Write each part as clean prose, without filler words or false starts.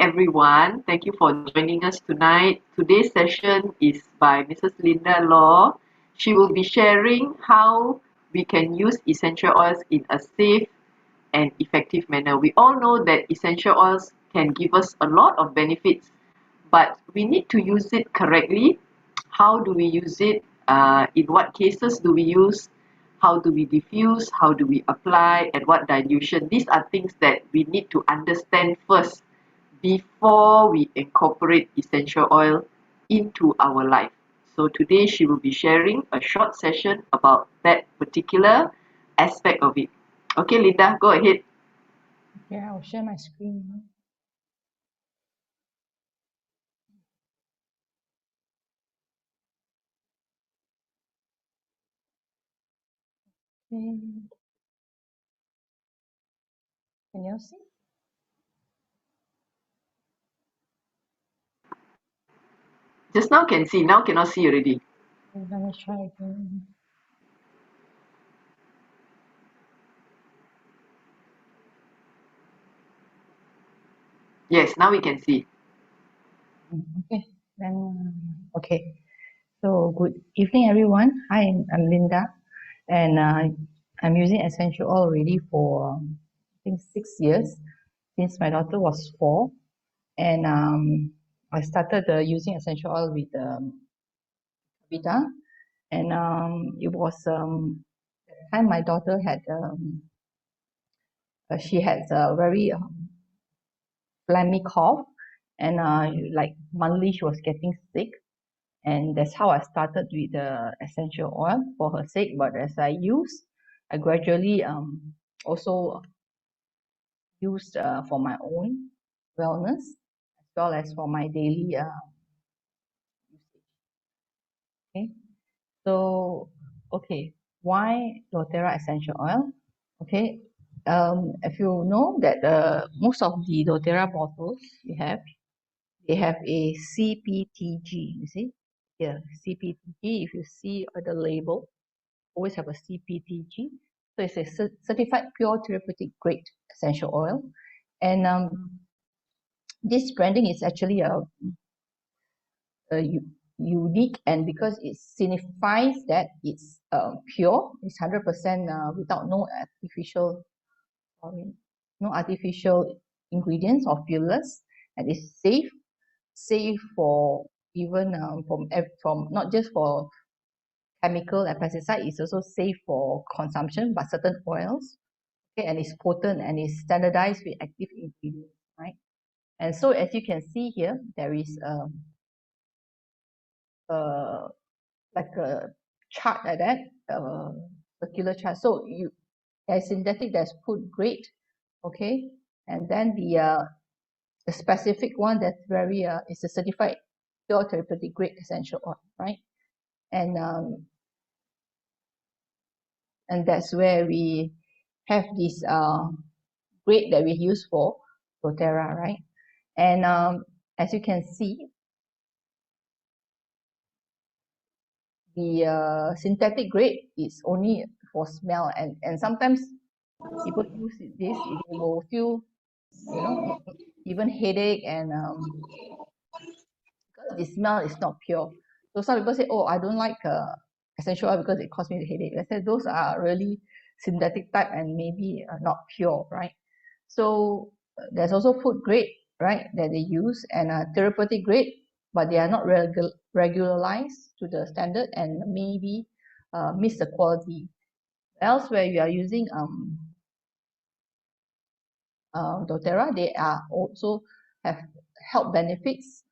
Everyone. Thank you for joining us tonight. Today's session is by Mrs. Linda Law. She will be sharing how we can use essential oils in a safe and effective manner. We all know that essential oils can give us a lot of benefits, but we need to use it correctly. How do we use it? In what cases do we use? How do we diffuse? How do we apply? And what dilution? These are things that we need to understand first before we incorporate essential oil into our life. So today she will be sharing a short session about that particular aspect of it. Okay, Linda, go ahead. Yeah, I'll share my screen now. Okay. Can you see? Just now can see, now cannot see already. Okay, let me try again. Yes, now we can see. Okay, then, okay. So, good evening, everyone. Hi, I'm Linda, and I'm using essential oil already for, I think, 6 years, since my daughter was 4. And I started using essential oil with Vita, and it was the time my daughter had she had a very phlegmy cough, and like monthly she was getting sick, and that's how I started with the essential oil for her sake. But as I gradually also used for my own wellness as well as for my daily usage. Okay, so okay, why Doterra essential oil? Okay, if you know that most of the Doterra bottles you have, they have a CPTG, you see here, CPTG. If you see the label, always have a CPTG. So it's a certified pure therapeutic grade essential oil, and this branding is actually a unique, and because it signifies that it's pure, it's 100% without no artificial, no artificial ingredients or fillers, and it's safe for even from not just for chemical and pesticide. It's also safe for consumption by certain oils. Okay, and it's potent and it's standardized with active ingredients, right? And so as you can see here, there is like a chart like that, circular chart. So there's synthetic, there's food grade, okay, and then the specific one that's very is a certified pure therapeutic grade essential oil, right? And that's where we have this grade that we use for Doterra, right? And as you can see, the synthetic grade is only for smell, and sometimes people use this, they will feel, you know, even headache, and because the smell is not pure. So some people say, oh, I don't like essential oil because it causes me the headache. I said those are really synthetic type and maybe not pure, right? So there's also food grade, right, that they use, and therapeutic grade, but they are not regularized to the standard and maybe miss the quality. Elsewhere, you are using Doterra, they are also have health benefits,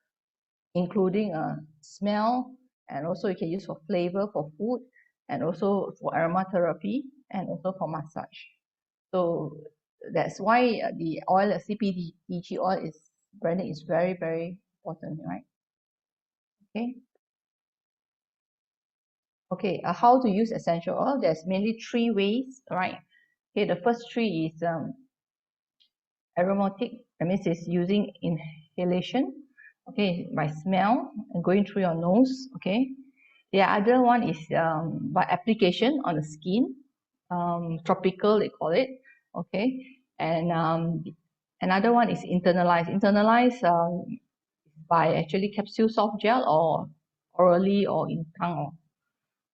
including smell, and also you can use for flavor for food, and also for aromatherapy, and also for massage. So that's why the oil, CPDG oil, is branding is very, very important, right? Okay. Okay, how to use essential oil? There's mainly 3 ways, right? Okay, the first 3 is aromatic. That means it's using inhalation. Okay, by smell and going through your nose. Okay, the other one is by application on the skin, tropical they call it. Okay, and Another one is internalized. Internalized by actually capsule soft gel or orally or in tongue, or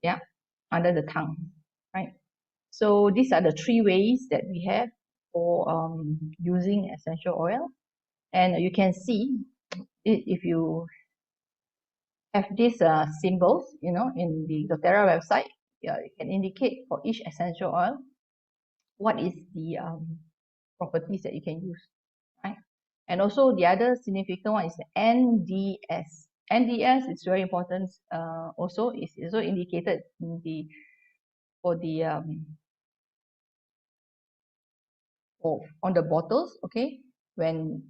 yeah, under the tongue, right? So these are the three ways that we have for using essential oil. And you can see if you have these symbols, you know, in the Doterra website, it can indicate for each essential oil what is the properties that you can use, right? And also the other significant one is the NDS. NDS is very important. Also, is also indicated in the for the on the bottles. Okay, when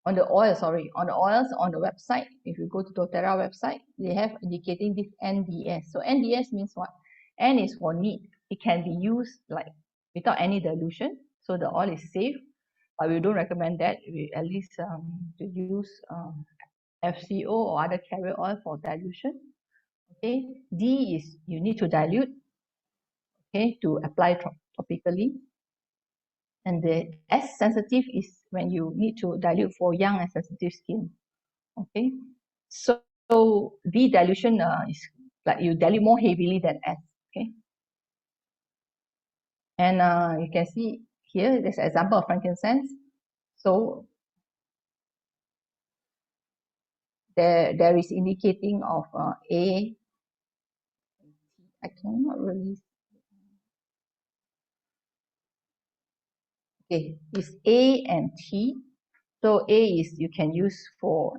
on the oil, sorry, on the oils on the website, if you go to Doterra website, they have indicating this NDS. So NDS means what? N is for neat. It can be used like without any dilution, so the oil is safe. But we don't recommend that. We at least to use FCO or other carrier oil for dilution. Okay. D is you need to dilute. Okay, to apply topically. And the S sensitive is when you need to dilute for young and sensitive skin. Okay, so D dilution is like you dilute more heavily than S. Okay, and you can see here there's an example of frankincense. So there is indicating of A. I cannot really. Okay, it's A and T. So A is you can use for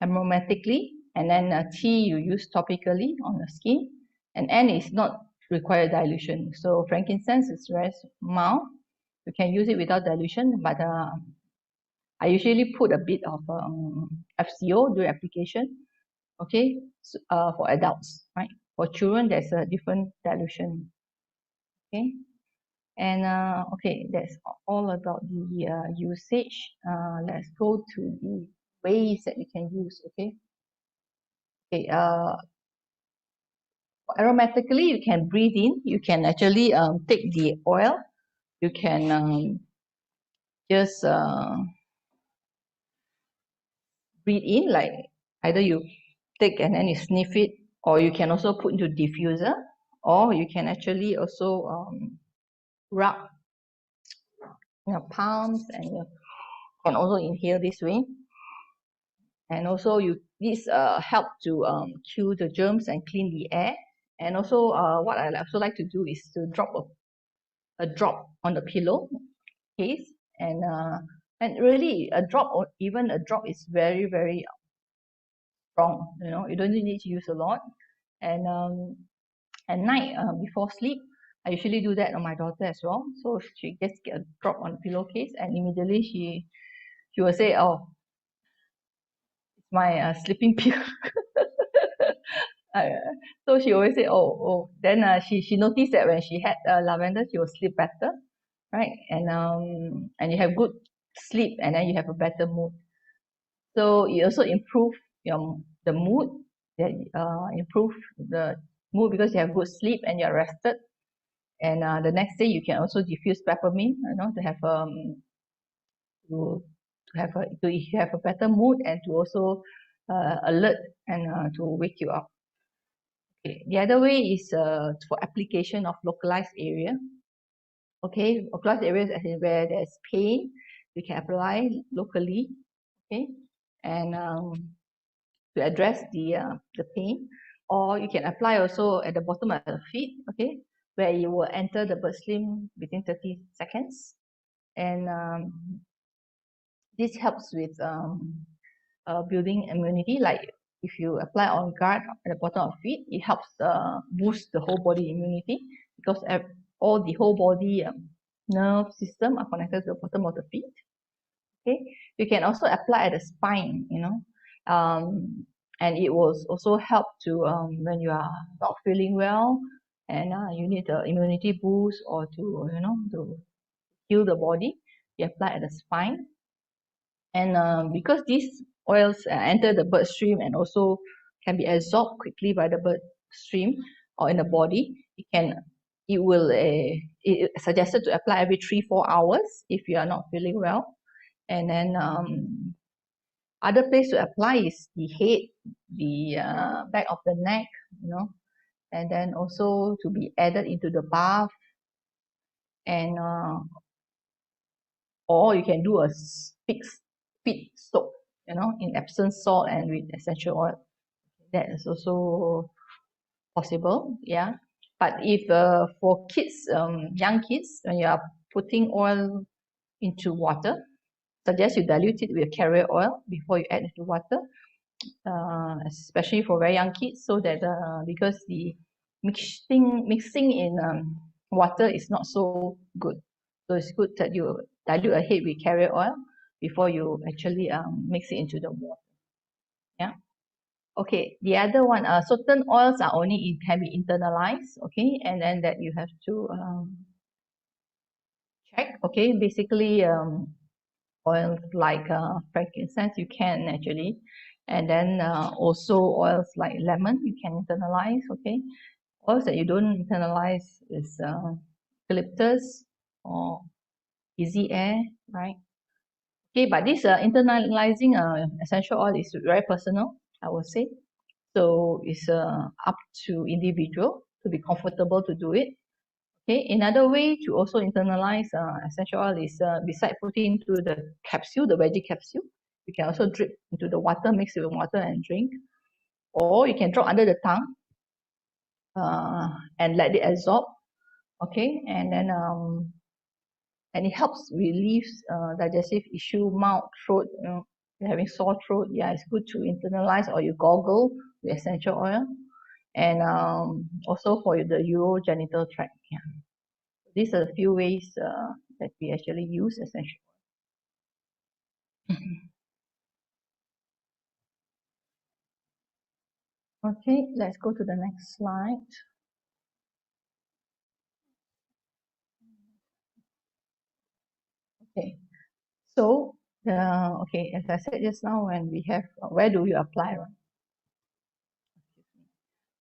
aromatically, and then T you use topically on the skin, and N is not require dilution. So frankincense is very mild. You can use it without dilution, but I usually put a bit of FCO during application. Okay, so, for adults, right? For children, there's a different dilution. Okay. And okay, that's all about the usage. Let's go to the ways that you can use. Okay. Okay. Aromatically, you can breathe in. You can actually take the oil. You can just breathe in, like either you take and then you sniff it, or you can also put into diffuser, or you can actually also rub your palms, and you can also inhale this way. And also this help to kill the germs and clean the air. And also what I also like to do is to drop a drop on the pillow case, and really a drop, or even a drop, is very, very strong. You know, you don't need to use a lot. And at night before sleep, I usually do that on my daughter as well. So she just get a drop on the pillowcase, and immediately she will say, "Oh, it's my sleeping pill." Uh, so she always say, "Oh." Then she noticed that when she had lavender, she will sleep better, right? And you have good sleep, and then you have a better mood. So it also improve the mood. That improve the mood because you have good sleep and you're rested. And the next day you can also diffuse peppermint, you know, to have to have a better mood, and to also alert, and to wake you up. Okay. The other way is for application of localized area. Okay, localized areas as in where there's pain, you can apply locally. Okay, and to address the pain, or you can apply also at the bottom of the feet. Okay, where you will enter the bird slim within 30 seconds, and this helps with building immunity. Like if you apply on guard at the bottom of feet, it helps boost the whole body immunity, because all the whole body nerve system are connected to the bottom of the feet. Okay, you can also apply at the spine, you know, and it will also help to when you are not feeling well, and you need the immunity boost, or to, you know, to heal the body, you apply at the spine. And because these oils enter the bloodstream and also can be absorbed quickly by the bloodstream or in the body, it can it will it suggested to apply every 3-4 hours if you are not feeling well. And then other place to apply is the head, the back of the neck, and then also to be added into the bath, and or you can do a fixed feet soak, in Epsom salt and with essential oil. That is also possible, yeah. But if for kids, young kids, when you are putting oil into water, suggest you dilute it with carrier oil before you add it to water, especially for very young kids, so that because the mixing in water is not so good. So it's good that you dilute a head with carrier oil before you actually mix it into the water. Yeah. Okay, the other one, certain oils are only can be internalized, okay, and then that you have to check, okay. Basically, oils like frankincense you can actually, and then also oils like lemon you can internalize, okay. Oils that you don't internalize is eucalyptus or easy air, right? Okay, but this internalizing essential oil is very personal, I would say. So it's up to individual to be comfortable to do it. Okay, another way to also internalize essential oil is beside putting into the capsule, the veggie capsule, you can also drip into the water, mix it with water and drink. Or you can drop under the tongue and let it absorb. Okay, and then and it helps relieve digestive issue, mouth, throat, you're having sore throat. Yeah, it's good to internalize, or you gargle with essential oil. And also for the urogenital tract. Yeah. These are a few ways that we actually use essential oil. Okay, let's go to the next slide. Okay, so okay, as I said just now, when we have where do you apply, right?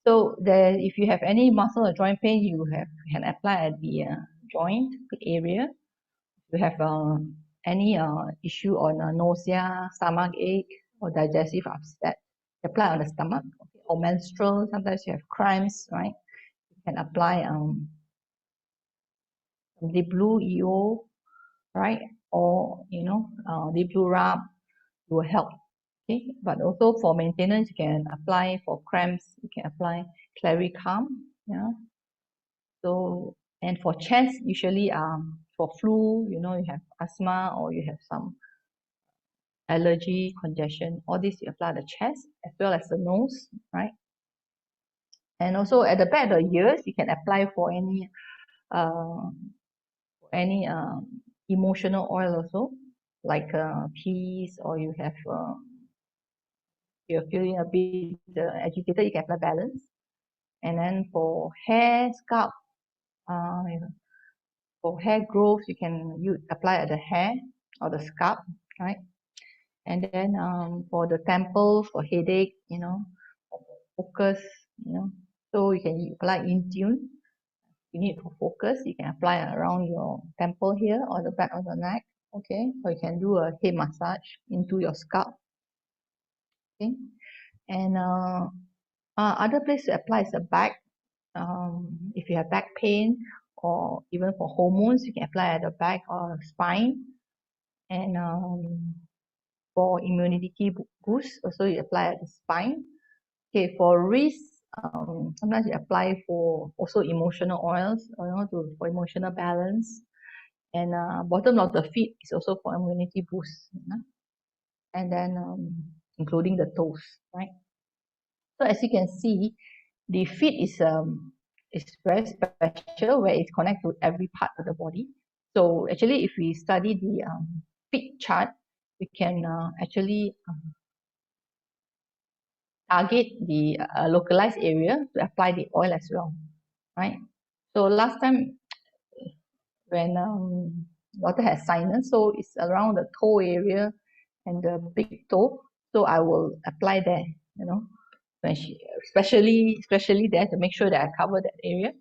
So there, if you have any muscle or joint pain, you can apply at the joint area. If you have any issue on nausea, stomach ache, or digestive upset, apply on the stomach. Okay. Or menstrual, sometimes you have cramps, right? You can apply the blue EO, right? Or the blue rub will help. Okay, but also for maintenance, you can apply for cramps. You can apply Claricalm. Yeah. So, and for chest, usually for flu, you have asthma or you have some allergy, congestion, all this you apply the chest as well as the nose, right? And also at the back of the ears, you can apply for any uh, emotional oil also, like peace, or you have you're feeling a bit agitated, you can apply balance. And then for hair, scalp, for hair growth, you can apply at the hair or the scalp, right? And then for the temples, for headache, focus, so you can apply in tune. You need for focus, you can apply around your temple here or the back of the neck, okay? Or you can do a head massage into your scalp, okay? And other place to apply is the back. If you have back pain or even for hormones, you can apply at the back or spine. And for immunity boost, also you apply at the spine. Okay, for wrist, sometimes you apply for also emotional oils, for emotional balance. And bottom of the feet is also for immunity boost. And then including the toes, right? So as you can see, the feet is very special where it connects to every part of the body. So actually, if we study the feet chart, we can actually target the localized area to apply the oil as well, right? So last time when daughter has sinus, so it's around the toe area and the big toe. So I will apply there, when she especially there to make sure that I cover that area.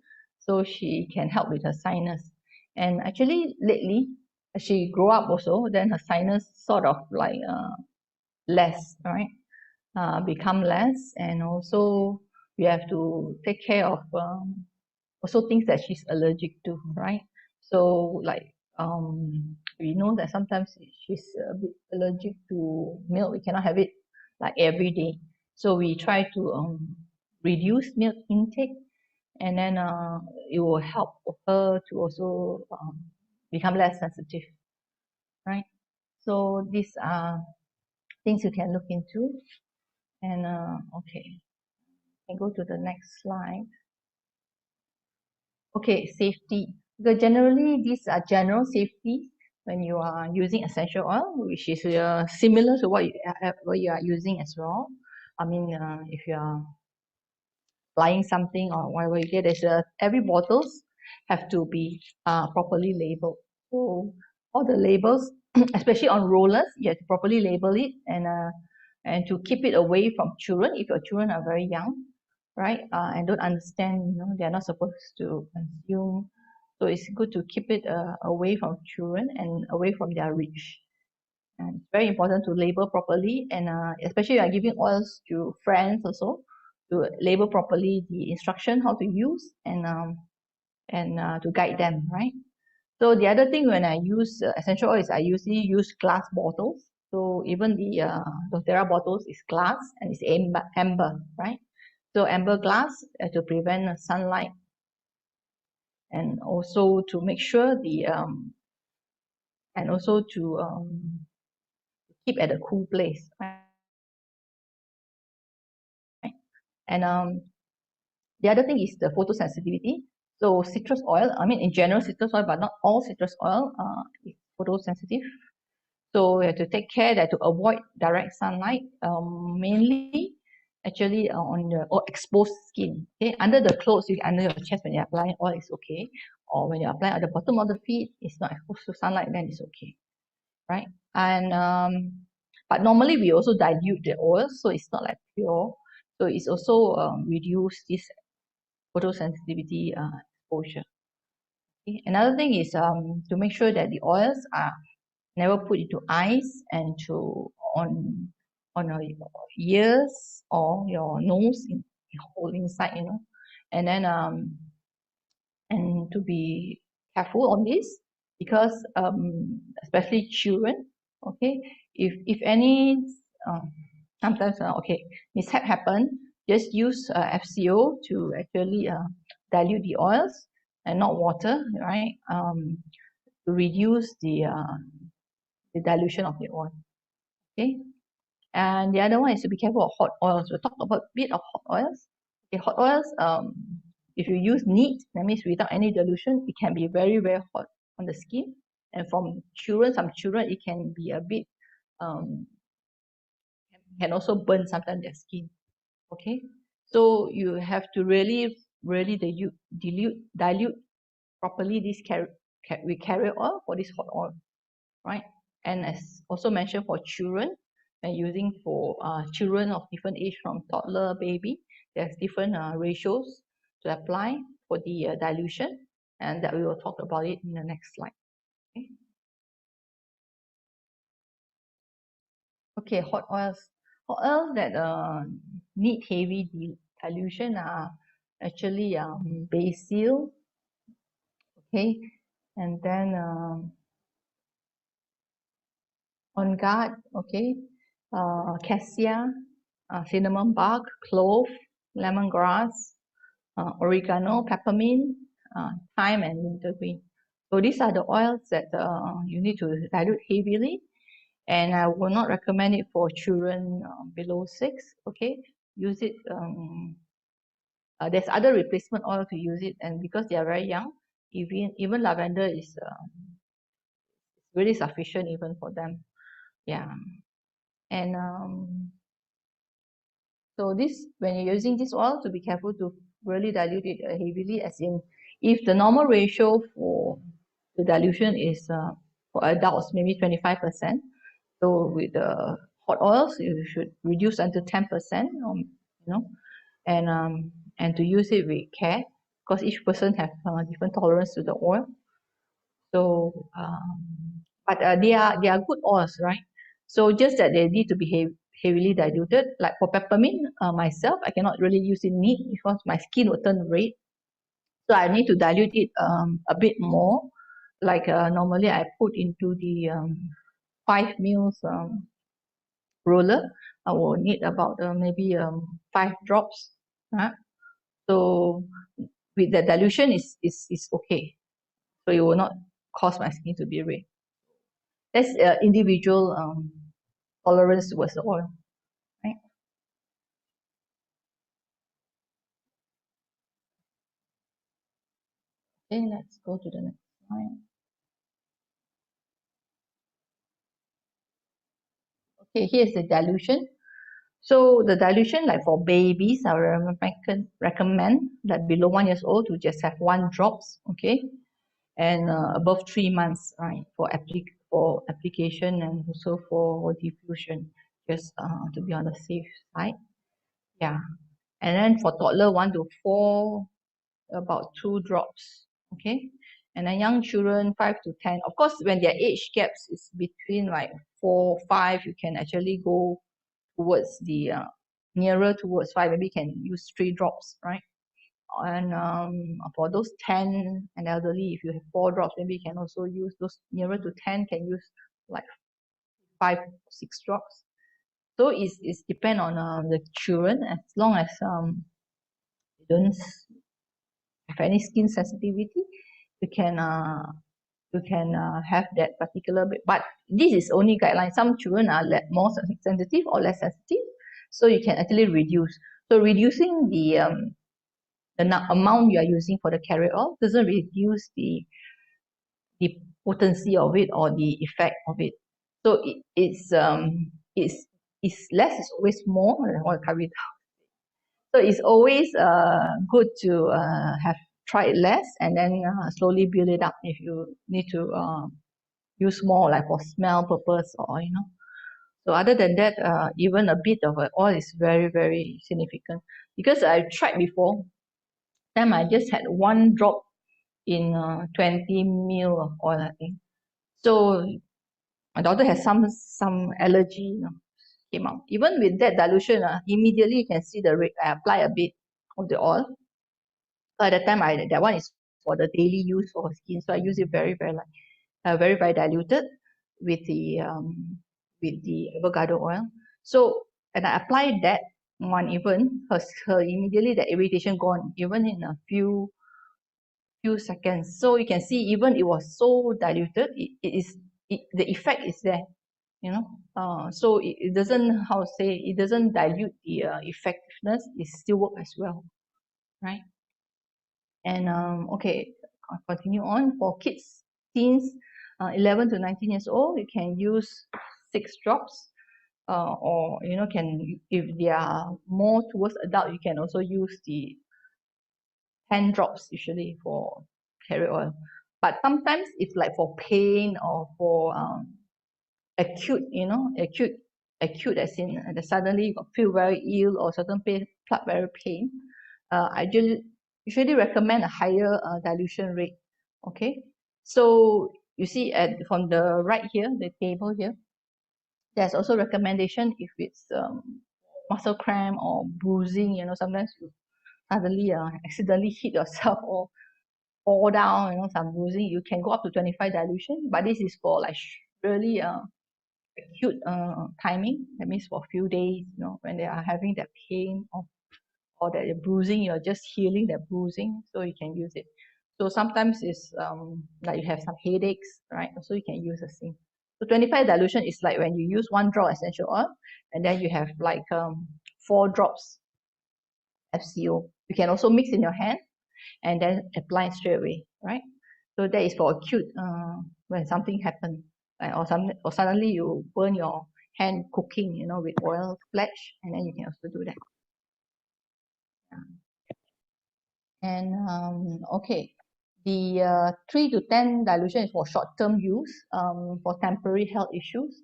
so she can help with her sinus. And actually lately as she grew up also, then her sinus sort of like less, right, become less. And also we have to take care of also things that she's allergic to, right? So like we know that sometimes she's a bit allergic to milk. We cannot have it like every day, so we try to reduce milk intake, and then it will help her to also become less sensitive, right? So these are things you can look into. And okay, can go to the next slide. Okay, safety. Because generally these are general safety when you are using essential oil, which is similar to what you are using as well. I mean, if you are applying something or whatever you get, every bottles have to be properly labeled. So all the labels, especially on rollers, you have to properly label it, and to keep it away from children if your children are very young, right? And don't understand, they're not supposed to consume. So it's good to keep it away from children and away from their reach. And it's very important to label properly, and especially you are giving oils to friends also, to label properly the instruction how to use, and to guide them, right? So the other thing when I use essential oil is I usually use glass bottles. So even the Doterra bottles is glass and it's amber, right? So amber glass to prevent sunlight, and also to make sure and also to keep at a cool place, right? And the other thing is the photosensitivity. So citrus oil, I mean in general citrus oil, but not all citrus oil is photosensitive. So we have to take care that to avoid direct sunlight, mainly actually on the or exposed skin. Okay, under the clothes, under your chest when you're applying oil is okay, or when you apply at the bottom of the feet, it's not exposed to sunlight, then it's okay, right? And but normally we also dilute the oil, so it's not like pure. So it's also reduce this photosensitivity exposure. Okay. Another thing is to make sure that the oils are never put into eyes and to on your ears or your nose in whole inside, and then and to be careful on this, because especially children, okay, if any sometimes okay mishap happen, just use FCO to actually dilute the oils and not water, right? To reduce the dilution of the oil. Okay, and the other one is to be careful of hot oils. We'll talk about a bit of hot oils. Okay, hot oils, if you use neat, that means without any dilution, it can be very, very hot on the skin. And from children, some children, it can be a bit, can also burn sometimes their skin. Okay, so you have to really, really dilute properly this carrier oil for this hot oil, right? And as also mentioned for children, and using for children of different age from toddler, baby, there's different ratios to apply for the dilution, and that we will talk about it in the next slide. Okay, okay, hot oils. Hot oils that need heavy dilution are actually basil, okay, and then on guard, okay, cassia, cinnamon bark, clove, lemongrass, oregano, peppermint, thyme, and wintergreen. So these are the oils that you need to dilute heavily, and I will not recommend it for children below 6. Okay, use it. There's other replacement oil to use it, and because they are very young, even lavender is really sufficient even for them. Yeah, and so this, when you're using this oil, to be careful to really dilute it heavily, as in if the normal ratio for the dilution is for adults maybe 25%. So with the hot oils, you should reduce until 10%, and to use it with care. because each person have different tolerance to the oil. So, but they are good oils, right? So just that they need to be heavily diluted. Like for peppermint, myself, I cannot really use it neat because my skin will turn red. So I need to dilute it a bit more. Like normally I put into the 5 mils roller. I will need about maybe 5 drops. So with the dilution is okay. So it will not cause my skin to be red. That's individual tolerance towards the oil, right? Okay, let's go to the next slide. Okay, here's the dilution. So the dilution, like for babies, I recommend that below 1 years old to just have 1 drops, okay, and above 3 months, right, for application and also for diffusion, just to be on the safe side. Yeah, and then for toddler 1 to 4, about 2 drops, okay, and then young children 5 to 10. Of course, when their age gaps is between like 4, 5, you can actually go towards the nearer towards 5, maybe you can use 3 drops, right? And for those 10 and elderly, if you have 4 drops, maybe you can also use those nearer to 10, can use like 5, 6 drops. So it's depend on the children, as long as they don't have any skin sensitivity, you can have that particular bit. But this is only guideline. Some children are more sensitive or less sensitive, so you can actually reduce. So reducing the amount you are using for the carrier oil doesn't reduce the potency of it or the effect of it. So it's less is always more. Or carry. So it's always good to have tried less and then slowly build it up if you need to use more, like for smell purpose or So other than that, even a bit of oil is very, very significant. Because I tried before, then I just had 1 drop in 20 ml of oil, I think. So my daughter has some allergy, came out. Even with that dilution, immediately you can see the red. I apply a bit of the oil. At the time, that one is for the daily use for her skin, so I use it very, very light, very, very diluted with the avocado oil. So and I applied that one, even her immediately the irritation gone, even in a few seconds. So you can see, even it was so diluted, the effect is there, so it doesn't, how to say, it doesn't dilute the effectiveness. It still work as well, right? And okay, I'll continue on. For kids, teens, 11 to 19 years old, you can use 6 drops, or can, if they are more towards adult, you can also use the 10 drops usually for carrier oil. But sometimes if like for pain or for acute, acute as in suddenly you feel very ill or certain pain, very pain, I usually recommend a higher dilution rate. Okay, so you see from the right here, the table here, there's also recommendation if it's muscle cramp or bruising. Sometimes you suddenly accidentally hit yourself or fall down, some bruising, you can go up to 25 dilution. But this is for like really acute timing. That means for a few days, when they are having that pain or that bruising, you're just healing that bruising, so you can use it. So sometimes it's like you have some headaches, right? So you can use the same. So 25 dilution is like when you use 1 drop essential oil, and then you have like 4 drops FCO. You can also mix in your hand and then apply it straight away, right? So that is for acute when something happened, right? Or suddenly you burn your hand cooking, with oil splash, and then you can also do that. And okay, the 3 to 10 dilution is for short-term use, for temporary health issues.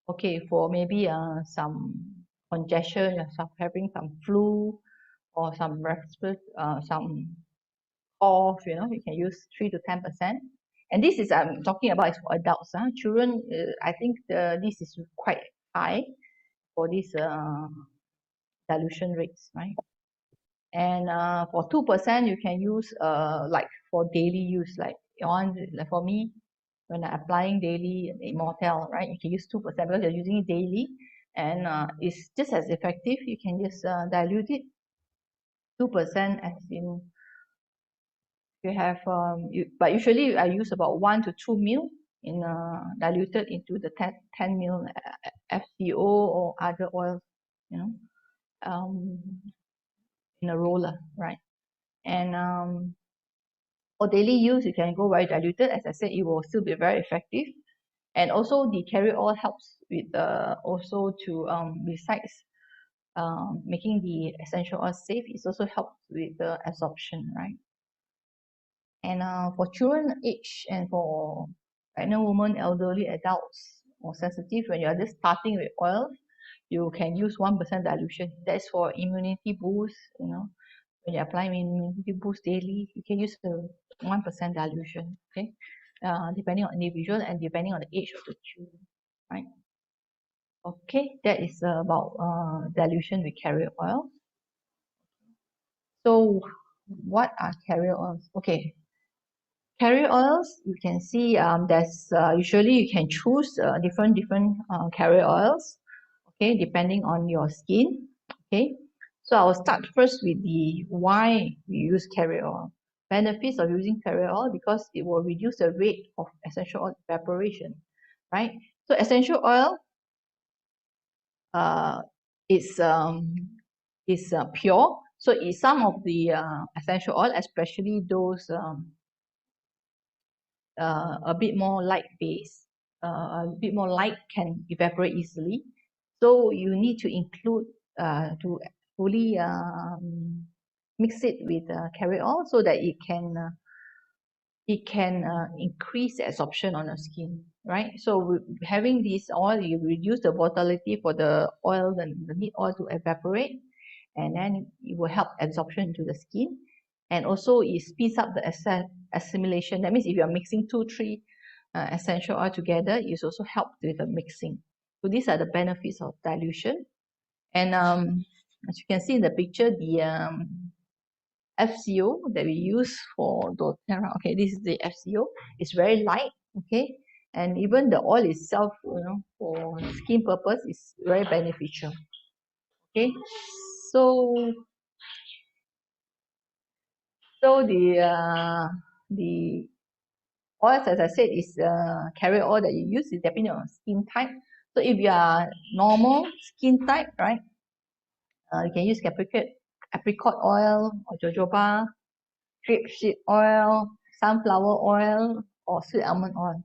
Okay, for maybe some congestion, having some flu or some respiratory, some cough, you can use 3 to 10%. And this is I'm talking about is for adults. Children, I think this is quite high for this dilution rates, right? And for 2%, you can use like for daily use, like for me, when I'm applying daily Immortel, right? You can use 2% because you're using it daily, and it's just as effective. You can just dilute it 2%, as in you have but usually I use about 1 to 2 ml in diluted into the 10 ml FCO or other oils, you know, um, in a roller, right? And for daily use, you can go very diluted. As I said, it will still be very effective. And also the carrier oil helps with also to besides making the essential oil safe, it also helps with the absorption, right? And for children age and for pregnant women, elderly adults, or sensitive, when you are just starting with oil, you can use 1% dilution. That's for immunity boost, when you apply immunity boost daily, you can use the 1% dilution, okay? Depending on individual and depending on the age of the children, right? Okay, that is about dilution with carrier oil. So what are carrier oils? Okay, carrier oils, you can see there's usually you can choose different carrier oils, okay, depending on your skin, okay. So I'll start first with the why we use carrier oil. Benefits of using carrier oil, because it will reduce the rate of essential oil evaporation, right? So essential oil uh, is pure. So some of the essential oil, especially those a bit more light base, a bit more light, can evaporate easily. So you need to include to fully mix it with carrier oil so that it can increase the absorption on the skin, right? So having this oil, you reduce the volatility for the oil, the meat oil to evaporate, and then it will help absorption into the skin. And also it speeds up the assimilation. That means if you're mixing 2-3 essential oil together, it also helps with the mixing. So these are the benefits of dilution. And as you can see in the picture, the FCO that we use for Doterra, okay, this is the FCO. It's very light, okay, and even the oil itself, for skin purpose, is very beneficial. Okay, so the oils, as I said, is carrier oil that you use is depending on skin type. So if you are normal skin type, right, you can use apricot oil or jojoba, grapeseed oil, sunflower oil, or sweet almond oil.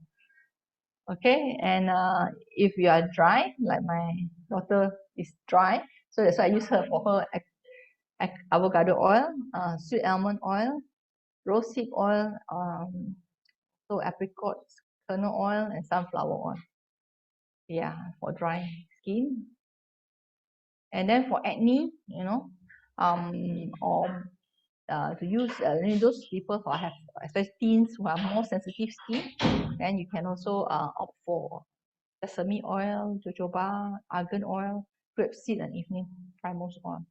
Okay, and if you are dry, like my daughter is dry, so that's why I use her for her avocado oil, sweet almond oil, roseseed oil, so apricot kernel oil, and sunflower oil. Yeah, for dry skin. And then for acne, or to use those people who have, especially teens who have more sensitive skin, then you can also opt for sesame oil, jojoba, argan oil, grapeseed, and evening primrose oil,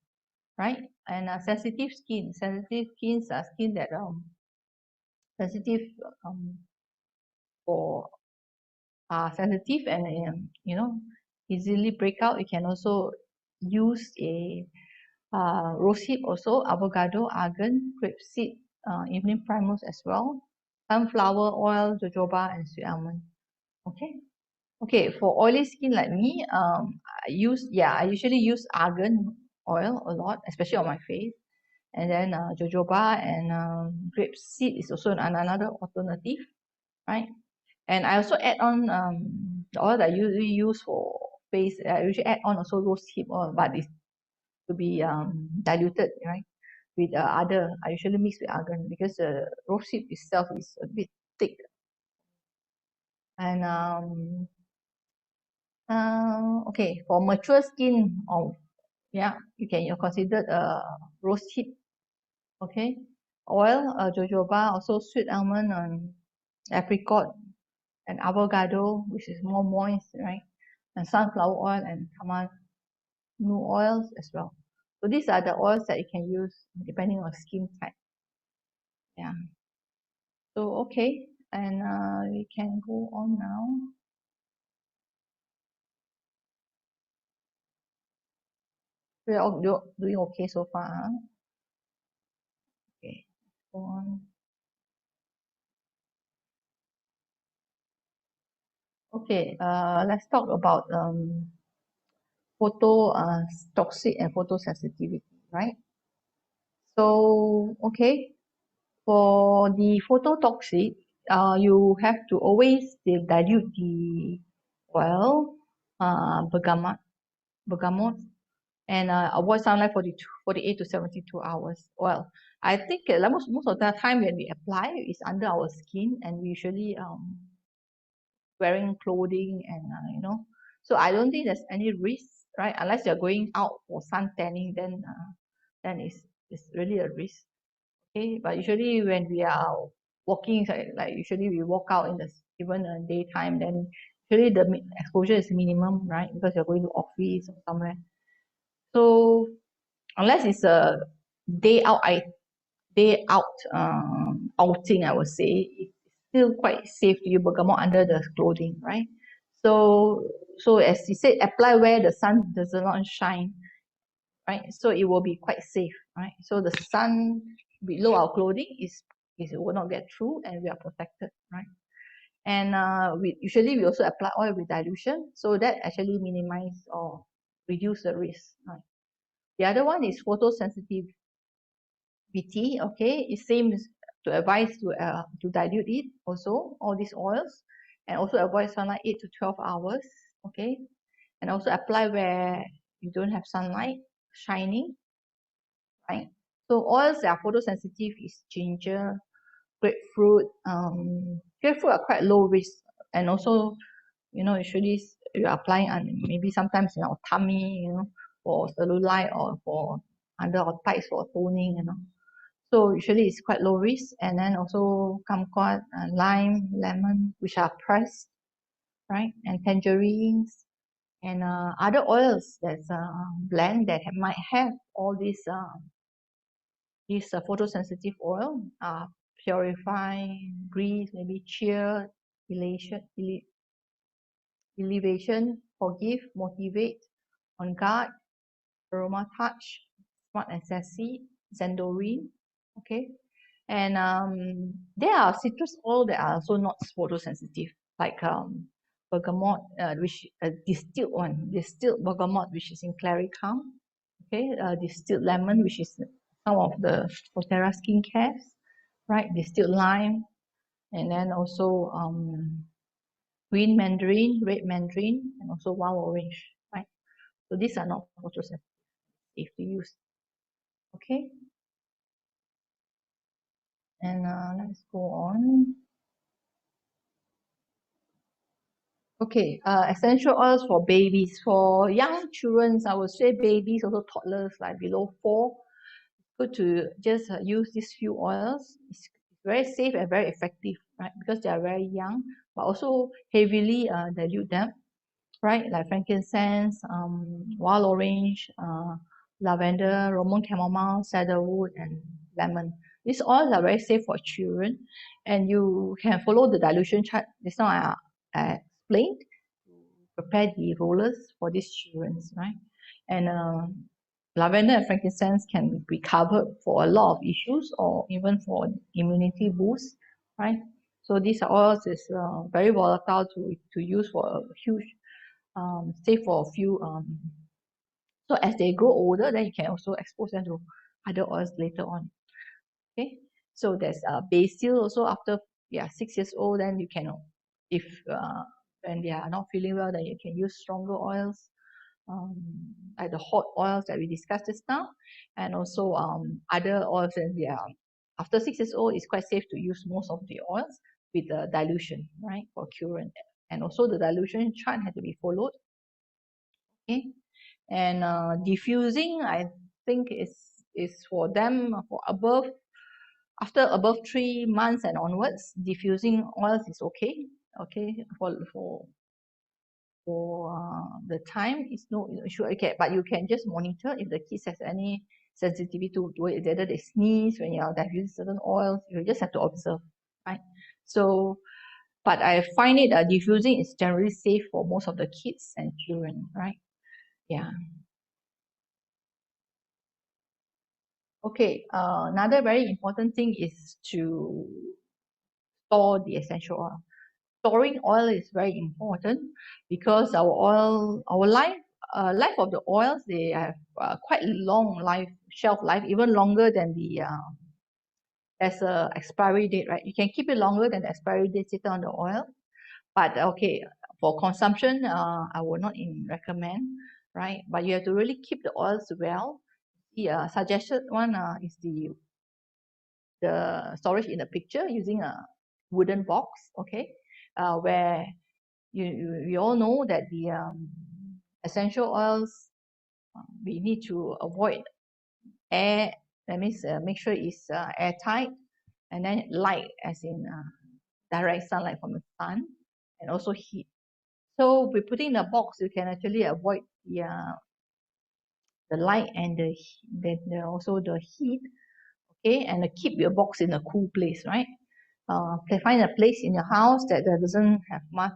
right? And sensitive skins are skin that sensitive for sensitive and easily break out. You can also use a rosehip, also avocado, argan, grapeseed, evening primrose as well, sunflower oil, jojoba, and sweet almond. Okay, for oily skin like me, I usually use argan oil a lot, especially on my face. And then jojoba and grapeseed is also another alternative, right? And I also add on the oil that I usually use for face. I usually add on also rosehip oil, but it's to be diluted, right? With I usually mix with argan because the rosehip itself is a bit thick. And okay, for mature skin, you can consider rosehip, okay, oil, jojoba, also sweet almond and apricot and avocado, which is more moist, right? And sunflower oil and tamanu oils as well. So these are the oils that you can use depending on skin type. Yeah. So okay, and we can go on now. We're all doing okay so far. Huh? Okay, go on. Okay, let's talk about toxic and photosensitivity, right? So okay, for the phototoxic, you have to always dilute the oil, bergamot, and avoid sunlight for 48 to 72 hours. Well, I think most of the time when we apply, it's under our skin, and we usually wearing clothing and so I don't think there's any risk, right? Unless you're going out for sun tanning, then it's really a risk. Okay, but usually when we are walking, like usually we walk out in the even daytime, then usually the exposure is minimum, right? Because you're going to office or somewhere. So unless it's a day out, outing, I would say it's still quite safe to use bergamot under the clothing, right? So as you said, apply where the sun does not shine, right? So it will be quite safe, right? So the sun below our clothing is it will not get through, and we are protected, right? And we also apply oil with dilution, so that actually minimize or reduce the risk, right? The other one is photosensitivity. Okay, it seems to advise to dilute it also, all these oils, and also avoid sunlight 8 to 12 hours. Okay, and also apply where you don't have sunlight shining, right? So oils that are photosensitive is ginger, grapefruit. Grapefruit are quite low risk, and also usually you're applying on maybe sometimes in our tummy, for cellulite or for under our thighs for toning, So usually it's quite low risk, and then also kumquat, lime, lemon, which are pressed, right? And tangerines and other oils that's blend that might have all these photosensitive oil, purify, grease, maybe cheer, elation, elevation, forgive, motivate, on guard, aroma touch, smart and sassy, xandorin, okay. And there are citrus oil that are also not photosensitive, like bergamot, which distilled bergamot, which is in claricum, okay, distilled lemon, which is some of the Doterra skincare, right? Distilled lime, and then also green mandarin, red mandarin, and also wild orange, right? So these are not photosensitive if you use, okay. And let's go on. Okay, essential oils for babies. For young children, I would say babies, also toddlers, like below 4, good to just use these few oils. It's very safe and very effective, right? Because they are very young, but also heavily dilute them, right? Like frankincense, wild orange, lavender, Roman chamomile, cedarwood, and lemon. These oils are very safe for children, and you can follow the dilution chart. Just now I explained to prepare the rollers for these children, right? And lavender and frankincense can be covered for a lot of issues or even for immunity boost, right? So these oils is very volatile to use for a huge, say for a few, so as they grow older, then you can also expose them to other oils later on, okay? So there's basil also after 6 years old, then you can, if when they are not feeling well, then you can use stronger oils, um, like the hot oils that we discussed just now, and also other oils. And after 6 years old, it's quite safe to use most of the oils with the dilution, right, for curant. And also the dilution chart had to be followed, okay. And diffusing, I think is for them for above After above 3 months and onwards, diffusing oils is okay. Okay, the time is no issue. Okay, but you can just monitor if the kids has any sensitivity to whether they sneeze when you are diffusing certain oils. You just have to observe, right? So, but I find it diffusing is generally safe for most of the kids and children, right? Yeah. Okay. Another very important thing is to store the essential oil. Storing oil is very important because our life of the oils, they have quite long shelf life, even longer than there's a expiry date, right? You can keep it longer than the expiry date set on the oil, but okay, for consumption, I will not recommend, right? But you have to really keep the oils well. The suggested one is the storage in the picture using a wooden box, okay, where you all know that the essential oils, we need to avoid air. That means make sure it's airtight, and then light, as in direct sunlight from the sun, and also heat. So we put in a box, you can actually avoid the light and also the heat, okay, and keep your box in a cool place, right? Can find a place in your house that doesn't have much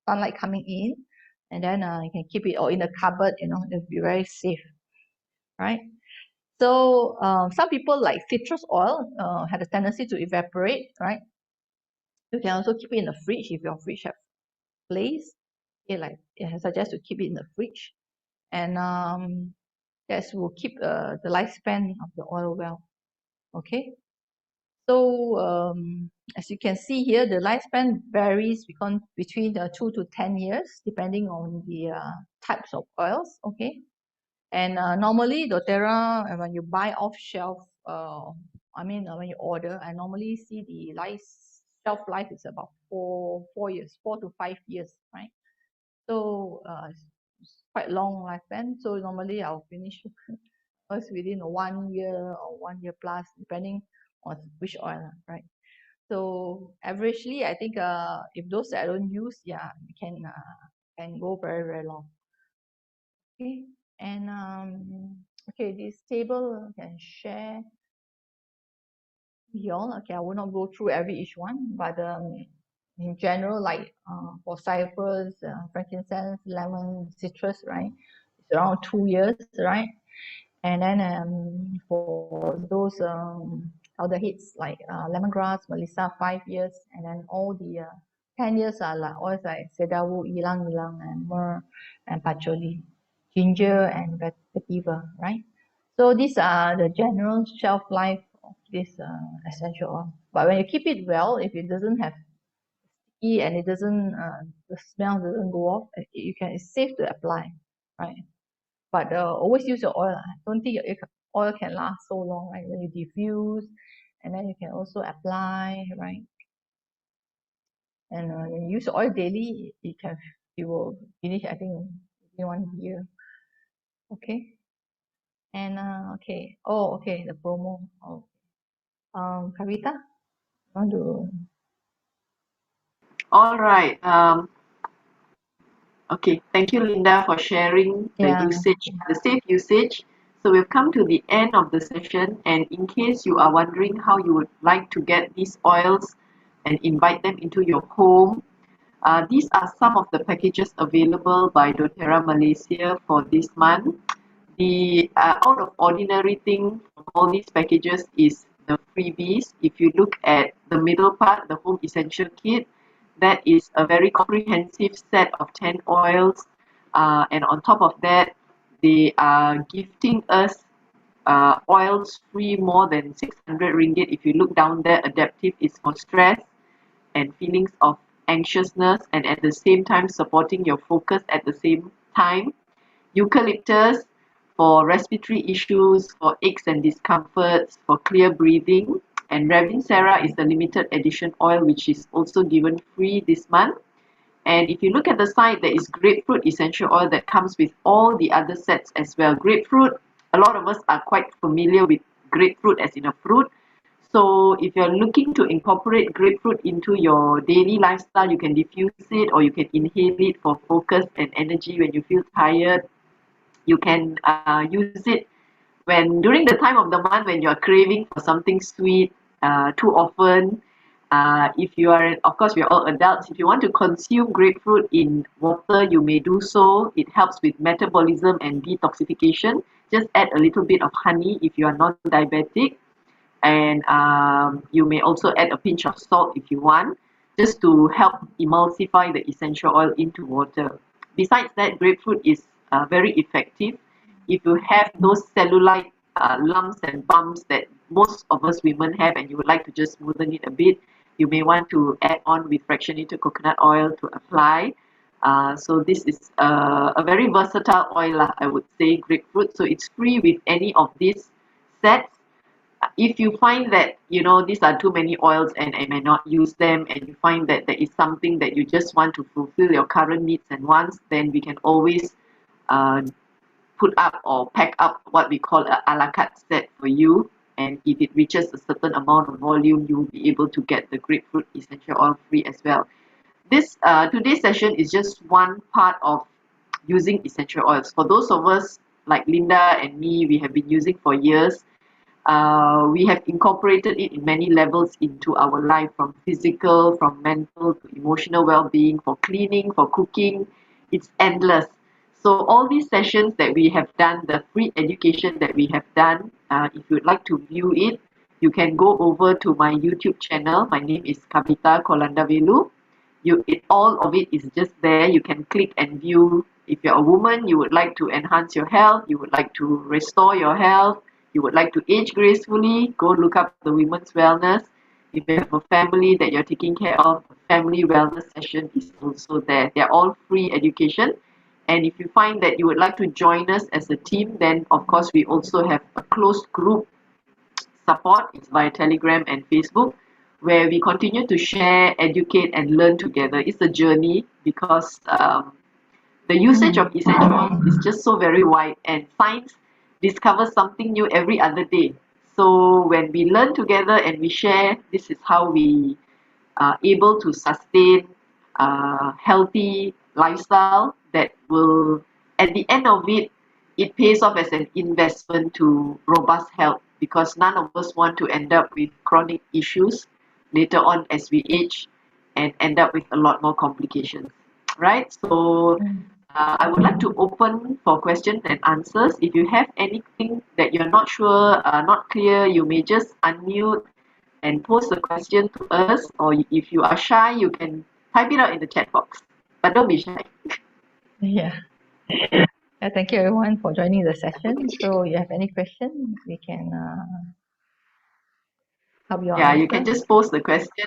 sunlight coming in, and then you can keep it, or in a cupboard, it'll be very safe, right? So some people like citrus oil have a tendency to evaporate, right? You can also keep it in the fridge if your fridge have place. Okay, like I suggest to keep it in the fridge, and that will keep the lifespan of the oil well. Okay, so as you can see here, the lifespan varies between 2 to 10 years depending on the types of oils. Okay, and normally doTERRA, when you buy off shelf, when you order, I normally see the shelf life is about 4 years, 4 to 5 years, right? So it's quite long lifespan. So normally I'll finish first within 1 year or 1 year plus, depending on which oil, right? So averagely, I think if those that I don't use, yeah, can go very, very long. Okay, and okay, this table can share here. Okay, I will not go through each one, but in general, like for cypress, frankincense, lemon, citrus, right? It's around 2 years, right? And then for those aldehydes like lemongrass, melissa, 5 years, and then all the 10 years are like oils like cedarwood, ylang ylang, and myrrh, and patchouli, ginger, and vetiver, right? So these are the general shelf life of this essential oil. But when you keep it well, if it doesn't have sticky and it doesn't, the smell doesn't go off, it's safe to apply, right? But always use your oil. I don't think your oil can last so long, right? When you diffuse, and then you can also apply, right? And when you use oil daily, you will finish, I think, in 1 year. Okay. And okay. Oh, okay. The promo. Oh. Kavita, want to? All right. Okay. Thank you, Linda, for sharing the usage, the safe usage. So we've come to the end of the session, and in case you are wondering how you would like to get these oils and invite them into your home, these are some of the packages available by doTERRA Malaysia for this month. The out of ordinary thing from all these packages is the freebies. If you look at the middle part, the home essential kit, that is a very comprehensive set of 10 oils, and on top of that, they are gifting us oils free more than 600 ringgit. If you look down there, adaptive is for stress and feelings of anxiousness, and at the same time supporting your focus at the same time. Eucalyptus for respiratory issues, for aches and discomforts, for clear breathing. And Ravinsara is the limited edition oil, which is also given free this month. And if you look at the side, there is grapefruit essential oil that comes with all the other sets as well. Grapefruit, a lot of us are quite familiar with grapefruit as in a fruit, So if you're looking to incorporate grapefruit into your daily lifestyle, you can diffuse it or you can inhale it for focus and energy when you feel tired. You can use it when during the time of the month when you're craving for something sweet too often. If you are, of course, we are all adults. If you want to consume grapefruit in water, you may do so. It helps with metabolism and detoxification. Just add a little bit of honey if you are non-diabetic, and you may also add a pinch of salt if you want, just to help emulsify the essential oil into water. Besides that, grapefruit is very effective. If you have those cellulite lumps and bumps that most of us women have and you would like to just smoothen it a bit, you may want to add on with fractionated coconut oil to apply. So this is a very versatile oil, I would say, grapefruit. So it's free with any of these sets. If you find that these are too many oils and I may not use them, and you find that there is something that you just want to fulfill your current needs and wants, then we can always uh, put up or pack up what we call a la carte set for you. And if it reaches a certain amount of volume, you will be able to get the grapefruit essential oil free as well. This today's session is just one part of using essential oils. For those of us like Linda and me, we have been using for years. We have incorporated it in many levels into our life, from physical, from mental to emotional well-being, for cleaning, for cooking. It's endless. So all these sessions that we have done, the free education that we have done, if you'd like to view it, you can go over to my YouTube channel. My name is Kavita Kolandavelu. All of it is just there. You can click and view. If you're a woman, you would like to enhance your health, you would like to restore your health, you would like to age gracefully, go look up the women's wellness. If you have a family that you're taking care of, the family wellness session is also there. They're all free education. And if you find that you would like to join us as a team, then of course we also have a closed group support. It's via Telegram and Facebook, where we continue to share, educate, and learn together. It's a journey because the usage of essential oils is just so very wide, and science discovers something new every other day. So when we learn together and we share, this is how we are able to sustain a healthy lifestyle that will, at the end of it, it pays off as an investment to robust health, because none of us want to end up with chronic issues later on as we age and end up with a lot more complications, right? So I would like to open for questions and answers. If you have anything that you're not sure, not clear, you may just unmute and post a question to us, or if you are shy, you can type it out in the chat box. But don't be shy. Yeah. Thank you everyone for joining the session. So you have any questions, we can help you Yeah, answer. you can just post the question